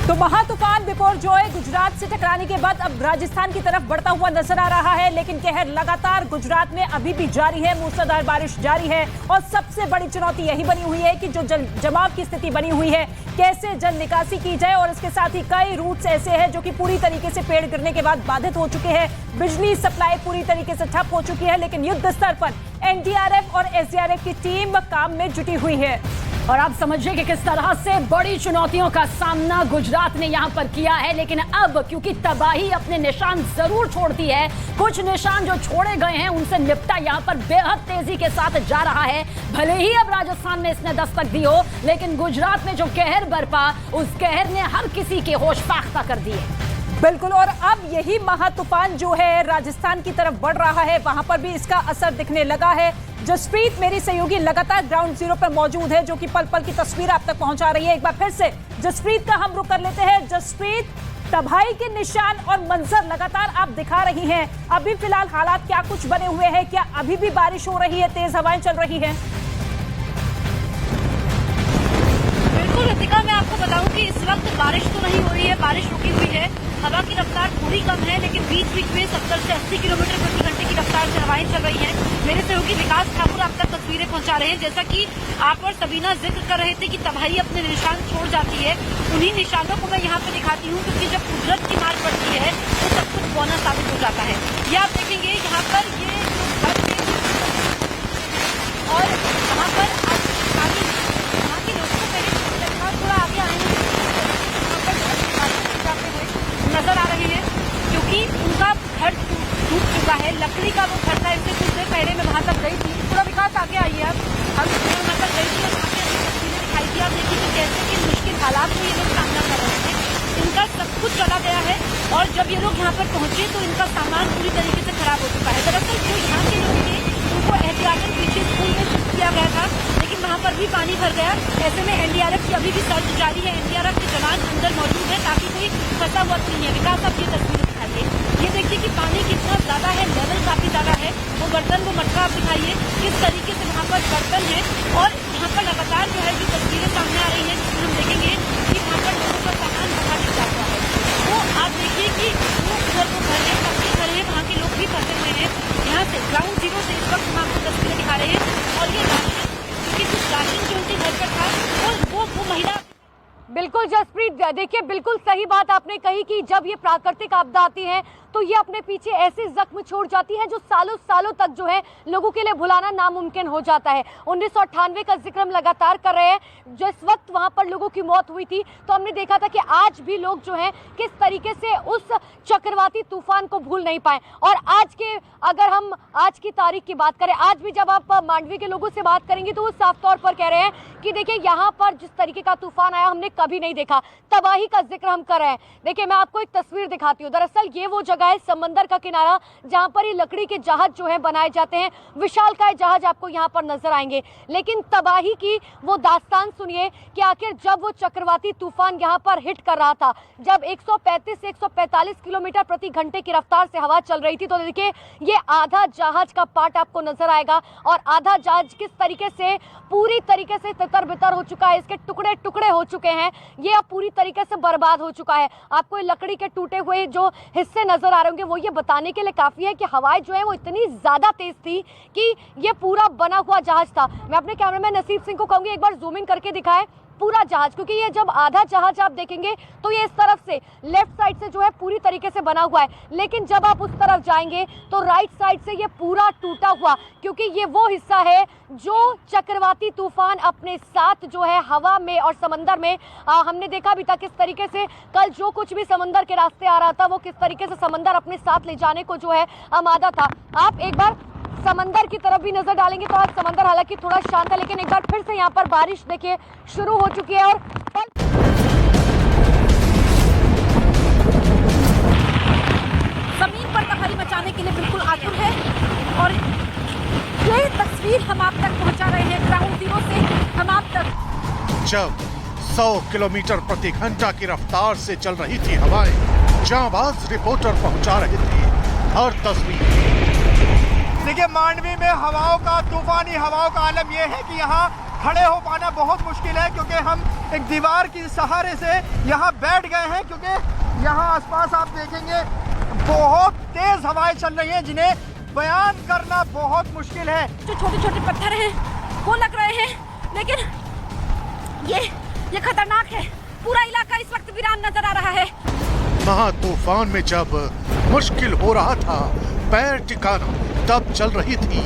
तो महातूफान बिपरजॉय गुजरात से टकराने के बाद अब राजस्थान की तरफ बढ़ता हुआ नजर आ रहा है, लेकिन कहर लगातार गुजरात में अभी भी जारी है। मूसलाधार बारिश जारी है और सबसे बड़ी चुनौती यही बनी हुई है कि जो जल जमाव की स्थिति बनी हुई है, कैसे जल निकासी की जाए। और इसके साथ ही कई रूट्स ऐसे हैं जो कि पूरी तरीके से पेड़ गिरने के बाद बाधित हो चुके हैं। बिजली सप्लाई पूरी तरीके से ठप हो चुकी है, लेकिन युद्ध स्तर पर एनडीआरएफ और एसडीआरएफ की टीम काम में जुटी हुई है। और आप समझिए कि किस तरह से बड़ी चुनौतियों का सामना गुजरात ने यहां पर किया है। लेकिन अब क्योंकि तबाही अपने निशान जरूर छोड़ती है, कुछ निशान जो छोड़े गए हैं उनसे निपटा यहां पर बेहद तेजी के साथ जा रहा है। भले ही अब राजस्थान में इसने दस्तक दी हो, लेकिन गुजरात में जो कहर बरपा, उस कहर ने हर किसी के होश फाख्ता कर दिए। बिल्कुल, और अब यही महातूफान जो है राजस्थान की तरफ बढ़ रहा है, वहां पर भी इसका असर दिखने लगा है। जसप्रीत मेरी सहयोगी लगातार ग्राउंड जीरो पर मौजूद है, जो कि पल पल की तस्वीर आप तक पहुंचा रही है। एक बार फिर से जसप्रीत का हम रुख कर लेते हैं। जसप्रीत, तबाही के निशान और मंजर लगातार आप दिखा रही हैं। अभी फिलहाल हालात क्या कुछ बने हुए हैं? क्या अभी भी बारिश हो रही है, तेज हवाएं चल रही है? बिल्कुल रितिका, मैं आपको बताऊं कि इस वक्त बारिश तो नहीं हो रही है, बारिश रुकी हुई है। हवा की रफ्तार थोड़ी कम है, लेकिन बीच बीच में 70 से 80 किलोमीटर प्रति घंटे की रफ्तार से हवाएं चल रही हैं। मेरे सहयोगी विकास ठाकुर आप तक तस्वीरें पहुंचा रहे हैं। जैसा कि आप और सबीना जिक्र कर रहे थे कि तबाही अपने निशान छोड़ जाती है, उन्हीं निशानों को मैं यहाँ पे दिखाती हूँ, क्योंकि जब कुदरत की मार पड़ती है तो सब कुछ बौना साबित हो जाता है। ये आप देखेंगे यहाँ पर ये और यहाँ पर यहाँ के लोगों को पहले थोड़ा आगे आएंगे नजर आ रहे हैं, क्योंकि उनका घर टूट चुका है। लकड़ी का वो घर था, इससे कुछ देर पहले मैं वहां तक गई थी। थोड़ा विकास आगे आइए आप। हम वहां तक गई थी और वहाँ पे तस्वीरें दिखाई थी। आप देखिए कि कैसे कि मुश्किल हालात में ये लोग सामना कर रहे थे। इनका सब कुछ चला गया है और जब ये लोग यहाँ पर पहुंचे तो इनका सामान पूरी तरीके से खराब हो चुका है। दरअसल जो यहाँ के लोग थे उनको एहतियातन पीछे स्कूल में शिफ्ट किया गया था, लेकिन वहाँ पर भी पानी भर गया। ऐसे में एनडीआरएफ की अभी भी सर्च जारी है। एनडीआरएफ के जवान अंदर मौजूद है ताकि कोई फंसा हुआ नहीं है। विकास आप ये तस्वीरें दिखाइए, ये देखिए कि पानी कितना ज्यादा है, लेवल काफी ज्यादा है। वो बर्तन, वो मटका आप दिखाइए किस तरीके से वहाँ पर बर्तन है। और यहाँ पर लगातार जो है जो तस्वीरें सामने आ रही है, जिसमें हम देखेंगे कि वहाँ पर लोगों का सामान बाहर निकला हुआ है। तो आप देखिए कि वो उधर वो घर है, सबके घर है, वहाँ के लोग भी फंसे हुए हैं। यहाँ से ग्राउंड जीरो से इस वक्त हम आपको तस्वीरें दिखा रहे हैं। और ये राशन, क्योंकि कुछ राशन जो उनके घर पर था वो महिला। बिल्कुल जसप्रीत, देखिए बिल्कुल सही बात आपने कही कि जब ये प्राकृतिक आपदा आती है तो ये अपने पीछे ऐसे जख्म छोड़ जाती है जो सालों सालों तक जो है लोगों के लिए भुलाना नामुमकिन हो जाता है। 1998 का जिक्र हम लगातार कर रहे हैं, जिस वक्त वहां पर लोगों की मौत हुई थी, तो हमने देखा था कि आज भी लोग जो हैं किस तरीके से उस चक्रवाती तूफान को भूल नहीं पाए। और आज के, अगर हम आज की तारीख की बात करें, आज भी जब आप मांडवी के लोगों से बात करेंगे तो वो साफ तौर पर कह रहे हैं कि देखिए यहाँ पर जिस तरीके का तूफान आया हमने कभी नहीं देखा। तबाही का जिक्र हम कर रहे हैं। देखिए मैं आपको एक तस्वीर दिखाती हूँ। दरअसल ये वो जगह है, समंदर का किनारा, जहां पर ये लकड़ी के जहाज जो है बनाए जाते हैं। विशालकाय जहाज आपको यहां पर नजर आएंगे। लेकिन तबाही की वो दास्तान सुनिए कि आखिर जब वो चक्रवाती तूफान यहां पर हिट कर रहा था, जब 135 से 145 किलोमीटर प्रति घंटे की रफ्तार से हवा चल रही थी, तो देखिए ये आधा जहाज का पार्ट आपको नजर आएगा और आधा जहाज किस तरीके से पूरी तरीके से तितर बितर हो चुका है, इसके टुकड़े टुकड़े हो चुके हैं। ये अब पूरी तरीके से बर्बाद हो चुका है। आपको लकड़ी के टूटे हुए जो हिस्से नजर आ रहे होंगे, वो ये बताने के लिए काफी है कि हवाएं जो है वो इतनी ज्यादा तेज थी कि ये पूरा बना हुआ जहाज था। मैं अपने कैमरामैन नसीब सिंह को कहूंगी एक बार जूम इन करके दिखाएं पूरा जहाज, क्योंकि ये जब आधा जहाज आप देखेंगे तो ये इस तरफ से लेफ्ट साइड से जो है पूरी तरीके से बना हुआ है, लेकिन जब आप उस तरफ जाएंगे तो राइट साइड से ये पूरा टूटा हुआ, क्योंकि ये वो हिस्सा है जो चक्रवाती तूफान अपने साथ जो है हवा में और समंदर में, हमने देखा भी था किस तरीके से कल जो कुछ भी समंदर के रास्ते आ रहा था वो किस तरीके से समंदर अपने साथ ले जाने को जो है आमादा था। आप एक बार समंदर की तरफ भी नजर डालेंगे तो आज समंदर हालांकि थोड़ा शांत है, लेकिन एक बार फिर से यहाँ पर बारिश देखिए शुरू हो चुकी है। और जमीन पर तबाही मचाने के लिए बिल्कुल आतुर है। और ये तस्वीर हम आप तक पहुंचा रहे हैं ग्राउंड जीरो से। हम आप तक जब 100 किलोमीटर प्रति घंटा की रफ्तार से चल रही थी हवाएं, जांबाज रिपोर्टर पहुंचा रहे थे हर तस्वीर। देखिए मांडवी में हवाओं का, तूफानी हवाओं का आलम यह है कि यहाँ खड़े हो पाना बहुत मुश्किल है, क्योंकि हम एक दीवार की सहारे से यहाँ बैठ गए हैं, क्योंकि यहाँ आसपास आप देखेंगे बहुत तेज हवाएं चल रही हैं जिन्हें बयान करना बहुत मुश्किल है। जो छोटे छोटे पत्थर हैं वो लग रहे हैं, लेकिन ये खतरनाक है। पूरा इलाका इस वक्त वीरान नजर आ रहा है। महा तूफान में जब मुश्किल हो रहा था पैर टिकाना, तब चल रही थी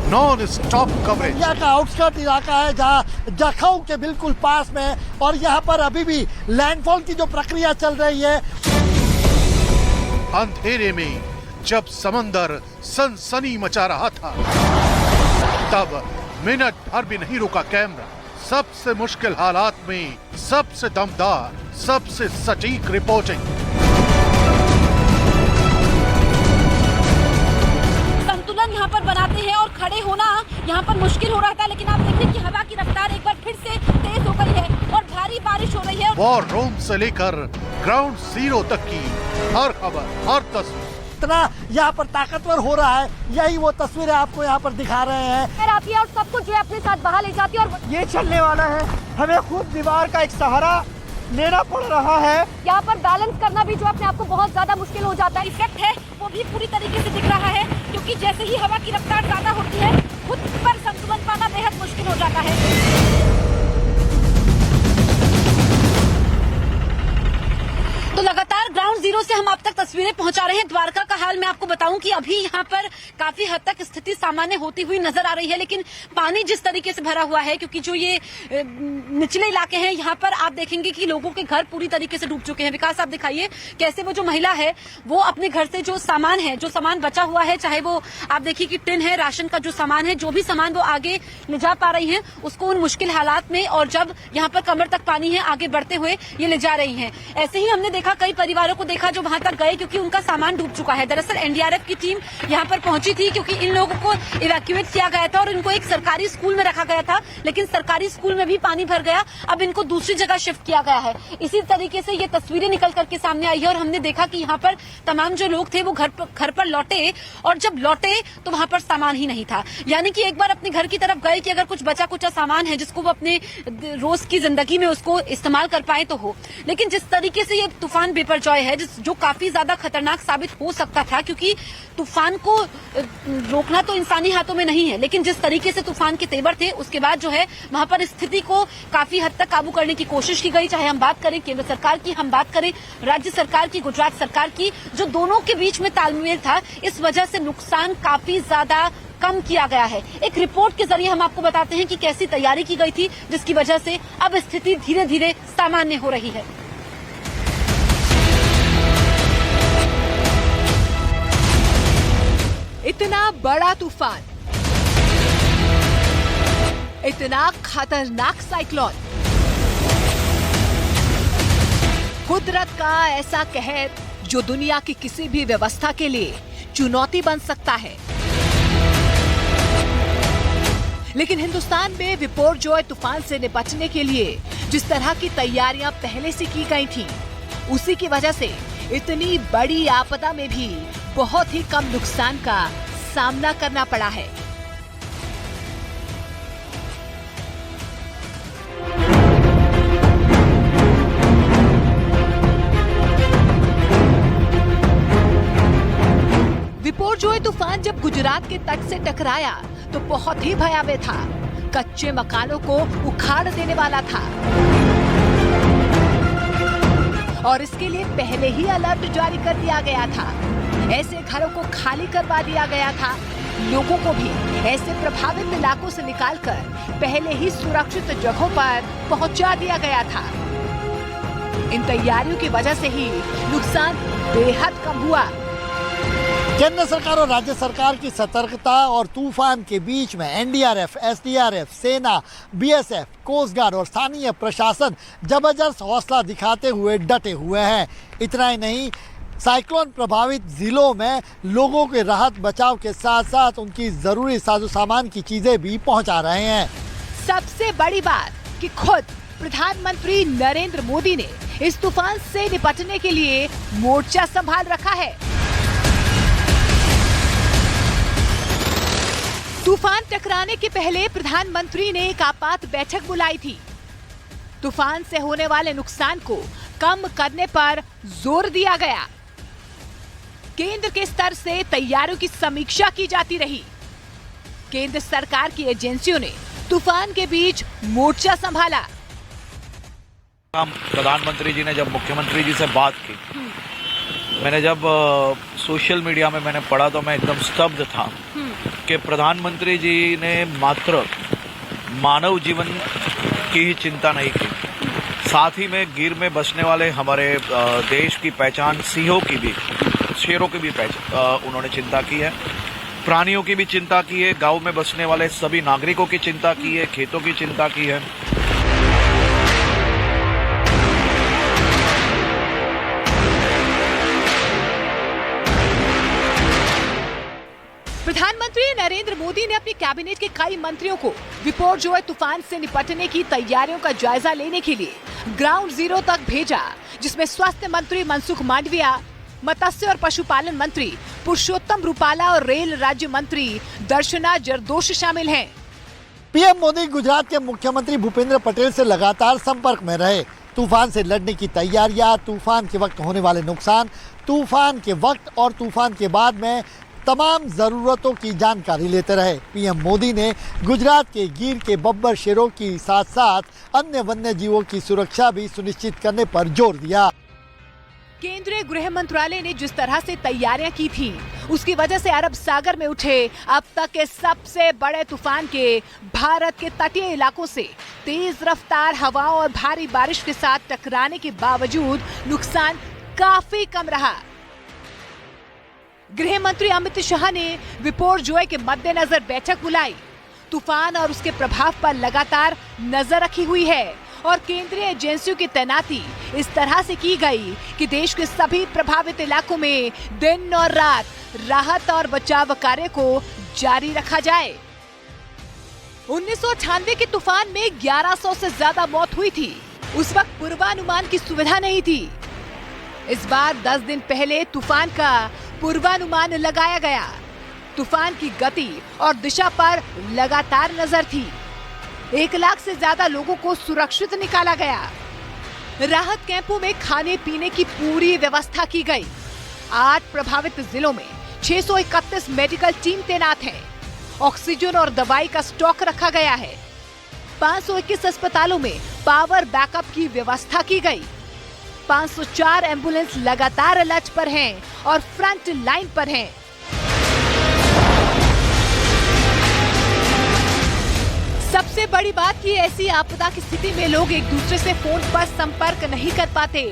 नॉन स्टॉप कवरेज। यहाँ का आउटस्कर्ट इलाका है जहाँ जखौ के बिल्कुल पास में, और यहाँ पर अभी भी लैंडफॉल की जो प्रक्रिया चल रही है। अंधेरे में जब समंदर सनसनी मचा रहा था, तब मिनट भर भी नहीं रुका कैमरा। सबसे मुश्किल हालात में सबसे दमदार, सबसे सटीक रिपोर्टिंग। संतुलन यहाँ पर बनाते हैं और खड़े होना यहाँ पर मुश्किल हो रहा था, लेकिन आप देखिए कि हवा की रफ्तार एक बार फिर से तेज हो गई है और भारी बारिश हो रही है। वॉर रूम से लेकर ग्राउंड जीरो तक की हर खबर, हर तस्वीर इतना यहाँ पर ताकतवर हो रहा है, यही वो तस्वीरें आपको यहाँ पर दिखा रहे हैं। फिर आती है और सब कुछ जो है अपने साथ बहा ले जाती है, और ये चलने वाला है, हमें खुद दीवार का एक सहारा लेना पड़ रहा है। यहाँ पर बैलेंस करना भी जो अपने आप को बहुत ज्यादा मुश्किल हो जाता है। इफेक्ट है वो भी पूरी तरीके से दिख रहा है, क्योंकि जैसे ही हवा की रफ्तार ज्यादा होती है खुद पर संतुलन पाना बेहद मुश्किल हो जाता है। तो लगातार ग्राउंड जीरो से हम आप तक तस्वीरें पहुंचा रहे हैं। द्वारका का हाल मैं आपको बताऊं कि अभी यहाँ पर काफी हद तक स्थिति सामान्य होती हुई नजर आ रही है, लेकिन पानी जिस तरीके से भरा हुआ है, क्योंकि जो ये निचले इलाके हैं यहाँ पर आप देखेंगे कि लोगों के घर पूरी तरीके से डूब चुके हैं। विकास आप दिखाइए कैसे वो जो महिला है वो अपने घर से जो सामान है, जो सामान बचा हुआ है, चाहे वो आप देखिए कि टिन है, राशन का जो सामान है, जो भी सामान वो आगे ले जा पा रही है उसको उन मुश्किल हालात में, और जब यहाँ पर कमर तक पानी है आगे बढ़ते हुए ये ले जा रही है। ऐसे ही हमने कई परिवारों को देखा जो वहां तक गए क्योंकि उनका सामान डूब चुका है। दरअसल एनडीआरएफ की टीम यहां पर पहुंची थी क्योंकि इन लोगों को इवैक्यूएट किया गया था और इनको एक सरकारी स्कूल में रखा गया था, लेकिन सरकारी स्कूल में भी पानी भर गया। अब इनको दूसरी जगह शिफ्ट किया गया है। इसी तरीके से ये तस्वीरें निकल करके सामने आई है और हमने देखा कि यहाँ पर तमाम जो लोग थे वो घर पर लौटे, और जब लौटे तो वहां पर सामान ही नहीं था। यानी कि एक बार अपने घर की तरफ गए कि अगर कुछ बचा कुचा सामान है जिसको वो अपने रोज की जिंदगी में उसको इस्तेमाल कर पाए तो हो, लेकिन जिस तरीके से ये तूफान बिपरजॉय है जो काफी ज्यादा खतरनाक साबित हो सकता था, क्योंकि तूफान को रोकना तो इंसानी हाथों में नहीं है, लेकिन जिस तरीके से तूफान के तेवर थे उसके बाद जो है वहां पर स्थिति को काफी हद तक काबू करने की कोशिश की गई। चाहे हम बात करें केंद्र सरकार की, हम बात करें राज्य सरकार की, गुजरात सरकार की, जो दोनों के बीच में तालमेल था, इस वजह से नुकसान काफी ज्यादा कम किया गया है। एक रिपोर्ट के जरिए हम आपको बताते हैं कि कैसी तैयारी की गई थी, जिसकी वजह से अब स्थिति धीरे धीरे सामान्य हो रही है। इतना बड़ा तूफान, इतना खतरनाक साइक्लोन, कुदरत का ऐसा कहर जो दुनिया की किसी भी व्यवस्था के लिए चुनौती बन सकता है। लेकिन हिंदुस्तान में बिपरजॉय तूफान से निपटने के लिए जिस तरह की तैयारियां पहले से की गई थी, उसी की वजह से इतनी बड़ी आपदा में भी बहुत ही कम नुकसान का सामना करना पड़ा है। बिपरजॉय तूफान जब गुजरात के तट से टकराया तो बहुत ही भयावह था। कच्चे मकानों को उखाड़ देने वाला था और इसके लिए पहले ही अलर्ट जारी कर दिया गया था। ऐसे घरों को खाली करवा दिया गया था। लोगों को भी ऐसे प्रभावित इलाकों से निकालकर पहले ही सुरक्षित जगहों पर पहुंचा दिया गया था। इन तैयारियों की वजह से ही नुकसान बेहद कम हुआ। केंद्र सरकार और राज्य सरकार की सतर्कता और तूफान के बीच में एनडीआरएफ, एसडीआरएफ, सेना, बीएसएफ, कोस्ट गार्ड और स्थानीय प्रशासन जबरदस्त हौसला दिखाते हुए डटे हुए हैं। इतना ही नहीं, साइक्लोन प्रभावित जिलों में लोगों के राहत बचाव के साथ साथ उनकी जरूरी साजो सामान की चीजें भी पहुंचा रहे हैं। सबसे बड़ी बात कि खुद प्रधानमंत्री नरेंद्र मोदी ने इस तूफान से निपटने के लिए मोर्चा संभाल रखा है। तूफान टकराने के पहले प्रधानमंत्री ने एक आपात बैठक बुलाई थी। तूफान से होने वाले नुकसान को कम करने पर जोर दिया गया। केंद्र के स्तर से तैयारियों की समीक्षा की जाती रही। केंद्र सरकार की एजेंसियों ने तूफान के बीच मोर्चा संभाला। प्रधानमंत्री जी ने जब मुख्यमंत्री जी से बात की, मैंने जब सोशल मीडिया में मैंने पढ़ा तो मैं एकदम स्तब्ध था कि प्रधानमंत्री जी ने मात्र मानव जीवन की ही चिंता नहीं की, साथ ही में गिर में बसने वाले हमारे देश की पहचान सिंहों की भी, शेरों की भी उन्होंने चिंता की है, प्राणियों की भी चिंता की है, गांव में बसने वाले सभी नागरिकों की चिंता की है, खेतों की चिंता की है। प्रधानमंत्री नरेंद्र मोदी ने अपनी कैबिनेट के कई मंत्रियों को बिपरजॉय तूफान से निपटने की तैयारियों का जायजा लेने के लिए ग्राउंड जीरो तक भेजा, जिसमें स्वास्थ्य मंत्री मनसुख मांडविया, मत्स्य और पशुपालन मंत्री पुरुषोत्तम रूपाला और रेल राज्य मंत्री दर्शना जरदोश शामिल हैं। पीएम मोदी गुजरात के मुख्यमंत्री भूपेंद्र पटेल से लगातार संपर्क में रहे। तूफान से लड़ने की तैयारियां, तूफान के वक्त होने वाले नुकसान, तूफान के वक्त और तूफान के बाद में तमाम जरूरतों की जानकारी लेते रहे। पीएम मोदी ने गुजरात के गिर के बब्बर शेरों की साथ साथ अन्य वन्य जीवों की सुरक्षा भी सुनिश्चित करने पर जोर दिया। केंद्रीय गृह मंत्रालय ने जिस तरह से तैयारियां की थी, उसकी वजह से अरब सागर में उठे अब तक के सबसे बड़े तूफान के भारत के तटीय इलाकों से तेज रफ्तार हवाओं और भारी बारिश के साथ टकराने के बावजूद नुकसान काफी कम रहा। गृह मंत्री अमित शाह ने बिपरजॉय के मद्देनजर बैठक बुलाई। तूफान और उसके प्रभाव पर लगातार नजर रखी हुई है और केंद्रीय एजेंसियों की तैनाती इस तरह से की गई कि देश के सभी प्रभावित इलाकों में दिन और रात राहत और बचाव कार्य को जारी रखा जाए। 1998 के तूफान में 1100 से ज्यादा मौत हुई थी। उस वक्त पूर्वानुमान की सुविधा नहीं थी। इस बार 10 दिन पहले तूफान का पूर्वानुमान लगाया गया। तूफान की गति और दिशा पर लगातार नजर थी। 1 लाख से ज्यादा लोगों को सुरक्षित निकाला गया। राहत कैंपों में खाने पीने की पूरी व्यवस्था की गई। 8 प्रभावित जिलों में 631 मेडिकल टीम तैनात है। ऑक्सीजन और दवाई का स्टॉक रखा गया है। 521 अस्पतालों में पावर बैकअप की व्यवस्था की गई। 504 एम्बुलेंस लगातार अलर्ट पर हैं और फ्रंट लाइन पर हैं। सबसे बड़ी बात कि ऐसी आपदा की स्थिति में लोग एक दूसरे से फोन पर संपर्क नहीं कर पाते।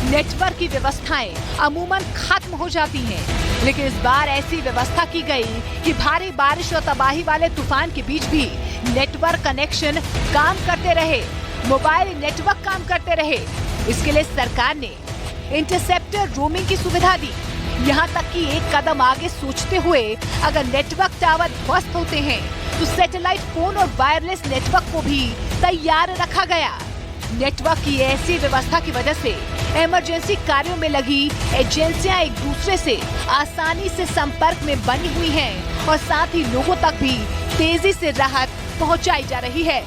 नेटवर्क की व्यवस्थाएं अमूमन खत्म हो जाती हैं, लेकिन इस बार ऐसी व्यवस्था की गई कि भारी बारिश और तबाही वाले तूफान के बीच भी नेटवर्क कनेक्शन काम करते रहे, मोबाइल नेटवर्क काम करते रहे। इसके लिए सरकार ने इंटरसेप्टर रोमिंग की सुविधा दी। यहाँ तक कि एक कदम आगे सोचते हुए अगर नेटवर्क टावर ध्वस्त होते हैं तो सैटेलाइट फोन और वायरलेस नेटवर्क को भी तैयार रखा गया। नेटवर्क की ऐसी व्यवस्था की वजह से इमरजेंसी कार्यों में लगी एजेंसियां एक दूसरे से आसानी से संपर्क में बनी हुई हैं और साथ ही लोगों तक भी तेजी से राहत पहुंचाई जा रही है।